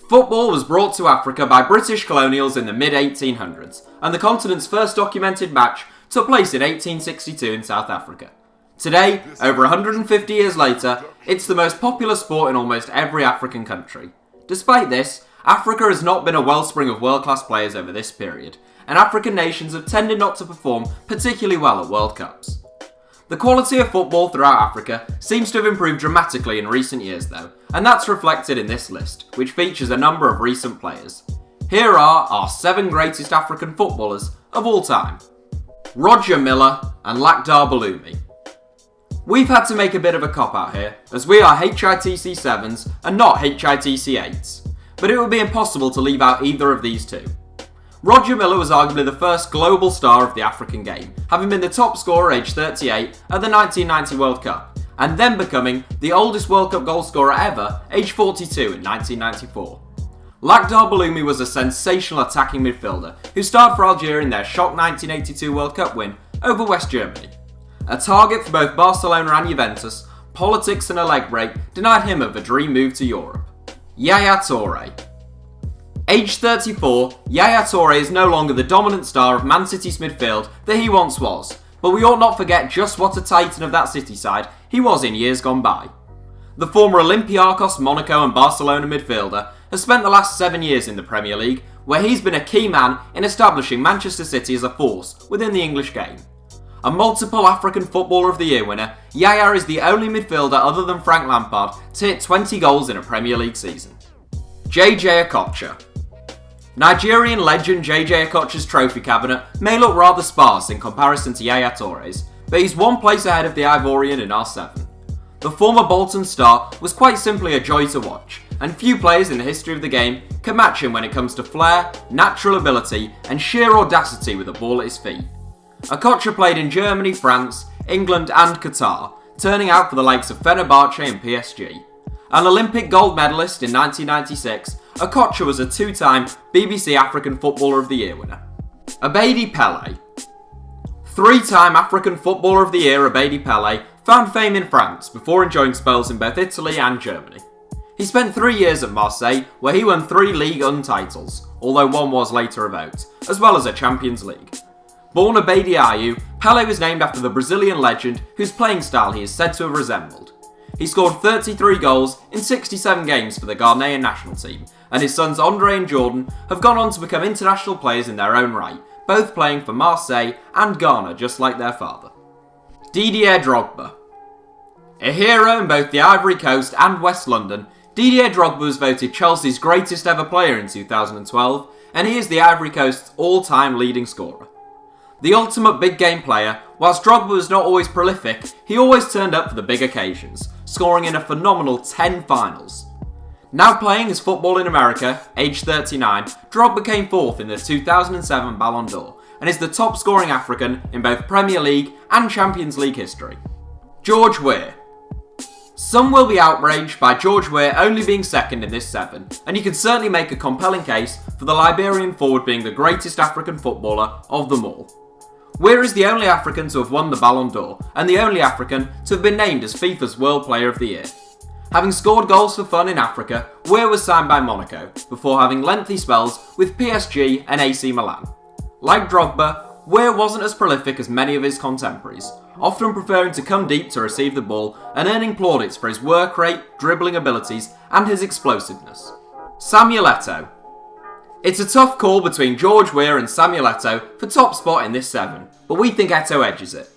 Football was brought to Africa by British colonials in the mid-1800s, and the continent's first documented match took place in 1862 in South Africa. Today, over 150 years later, it's the most popular sport in almost every African country. Despite this, Africa has not been a wellspring of world-class players over this period, and African nations have tended not to perform particularly well at World Cups. The quality of football throughout Africa seems to have improved dramatically in recent years though, and that's reflected in this list, which features a number of recent players. Here are our 7 greatest African footballers of all time. Roger Milla and Lakhdar Balloumi. We've had to make a bit of a cop-out here, as we are HITC 7s and not HITC 8s, but it would be impossible to leave out either of these two. Roger Milla was arguably the first global star of the African game, having been the top scorer aged 38 at the 1990 World Cup, and then becoming the oldest World Cup goal scorer ever, aged 42 in 1994. Lakhdar Balloumi was a sensational attacking midfielder who starred for Algeria in their shock 1982 World Cup win over West Germany. A target for both Barcelona and Juventus, politics and a leg break denied him of a dream move to Europe. Yaya Toure. Aged 34, Yaya Toure is no longer the dominant star of Man City's midfield that he once was, but we ought not forget just what a titan of that City side he was in years gone by. The former Olympiacos, Monaco and Barcelona midfielder has spent the last 7 years in the Premier League, where he's been a key man in establishing Manchester City as a force within the English game. A multiple African Footballer of the Year winner, Yaya is the only midfielder other than Frank Lampard to hit 20 goals in a Premier League season. JJ Okocha. Nigerian legend JJ Okocha's trophy cabinet may look rather sparse in comparison to Yaya Toure's, but he's one place ahead of the Ivorian in R7. The former Bolton star was quite simply a joy to watch, and few players in the history of the game can match him when it comes to flair, natural ability, and sheer audacity with the ball at his feet. Okocha played in Germany, France, England and Qatar, turning out for the likes of Fenerbahce and PSG. An Olympic gold medalist in 1996, Okocha was a 2-time BBC African Footballer of the Year winner. Abedi Pele. 3-time African Footballer of the Year Abedi Pele found fame in France before enjoying spells in both Italy and Germany. He spent 3 years at Marseille, where he won 3 Ligue 1 titles, although one was later revoked, as well as a Champions League. Born Abedi Ayew, Pele was named after the Brazilian legend whose playing style he is said to have resembled. He scored 33 goals in 67 games for the Ghanaian national team, and his sons Andre and Jordan have gone on to become international players in their own right, both playing for Marseille and Ghana just like their father. Didier Drogba. A hero in both the Ivory Coast and West London, Didier Drogba was voted Chelsea's greatest ever player in 2012, and he is the Ivory Coast's all-time leading scorer. The ultimate big game player, whilst Drogba was not always prolific, he always turned up for the big occasions, scoring in a phenomenal 10 finals. Now playing his football in America, aged 39, Drogba came 4th in the 2007 Ballon d'Or, and is the top scoring African in both Premier League and Champions League history. George Weah. Some will be outraged by George Weah only being second in this 7, and you can certainly make a compelling case for the Liberian forward being the greatest African footballer of them all. Weah is the only African to have won the Ballon d'Or, and the only African to have been named as FIFA's World Player of the Year. Having scored goals for fun in Africa, Weah was signed by Monaco, before having lengthy spells with PSG and AC Milan. Like Drogba, Weah wasn't as prolific as many of his contemporaries, often preferring to come deep to receive the ball and earning plaudits for his work rate, dribbling abilities, and his explosiveness. Samuel Eto'o. It's a tough call between George Weah and Samuel Eto'o for top spot in this 7, but we think Eto'o edges it.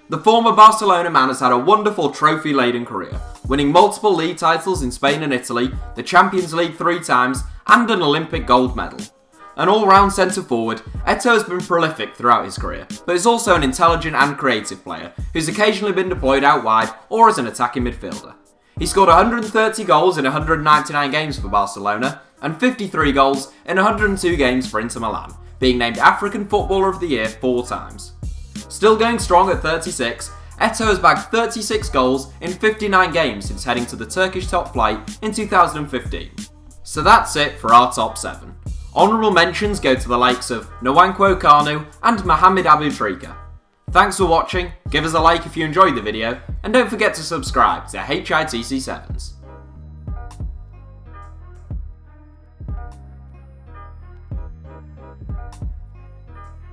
The former Barcelona man has had a wonderful trophy-laden career, winning multiple league titles in Spain and Italy, the Champions League 3 times, and an Olympic gold medal. An all-round centre-forward, Eto'o has been prolific throughout his career, but is also an intelligent and creative player who's occasionally been deployed out wide or as an attacking midfielder. He scored 130 goals in 199 games for Barcelona and 53 goals in 102 games for Inter Milan, being named African Footballer of the Year 4 times. Still going strong at 36, Eto'o has bagged 36 goals in 59 games since heading to the Turkish top flight in 2015. So that's it for our top 7. Honourable mentions go to the likes of Nwankwo Kanu and Mohamed Abutrika. Thanks for watching, give us a like if you enjoyed the video, and don't forget to subscribe to HITC 7s.